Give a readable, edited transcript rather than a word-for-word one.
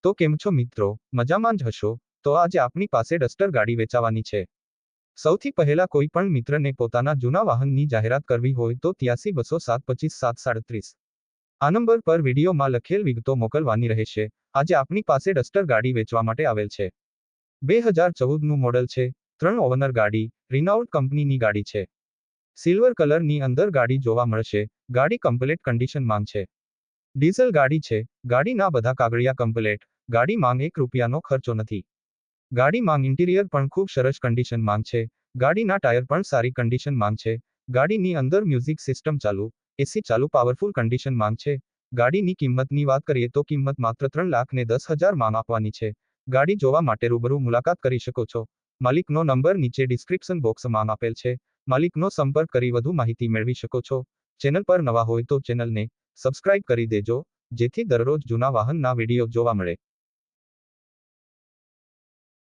તો કેમ છો મિત્રો, મજામાં જ હશો? તો આજે આપણી પાસે ડસ્ટર ગાડી વેચાવાની છે. સૌથી પહેલા કોઈ પણ મિત્રને પોતાના જૂના વાહનની જાહેરાત કરવી હોય તો 83-207-25-737 આ નંબર પર વિડીયોમાં લખેલ વિગતો મોકલવાની રહેશે. આજે આપણી પાસે ડસ્ટર ગાડી વેચવા માટે આવેલ છે. 2014નું મોડલ છે, 3 ઓવનર ગાડી, રિનાઉલ્ટ કંપનીની ગાડી છે. સિલ્વર કલરની અંદર ગાડી જોવા મળશે. ગાડી કમ્પ્લેટ કન્ડિશનમાં છે. ડીઝલ ગાડી છે. ગાડીના બધા કાગળિયા કમ્પ્લેટ. ગાડી માંગ ₹1નો ખર્ચો નથી. ગાડી માંગ ઇન્ટિરિયર પણ ખૂબ સરસ કન્ડિશનમાં છે. ગાડીના ટાયર પણ સારી કન્ડિશનમાં છે. ગાડીની અંદર મ્યુઝિક સિસ્ટમ ચાલુ, એસી ચાલુ પાવરફુલ કન્ડિશનમાં છે. ગાડીની કિંમતની વાત કરીએ તો કિંમત માત્ર 3,10,000 માં આપવાની છે. ગાડી જોવા માટે રૂબરૂ મુલાકાત કરી શકો છો. માલિકનો નંબર નીચે ડિસ્ક્રિપ્શન બોક્સમાં આપેલ છે. માલિકનો સંપર્ક કરી વધુ માહિતી મેળવી શકો છો. ચેનલ પર નવા હોય તો ચેનલને સબસ્ક્રાઇબ કરી દેજો, જેથી દરરોજ જૂના વાહનના વિડીયો જોવા મળે.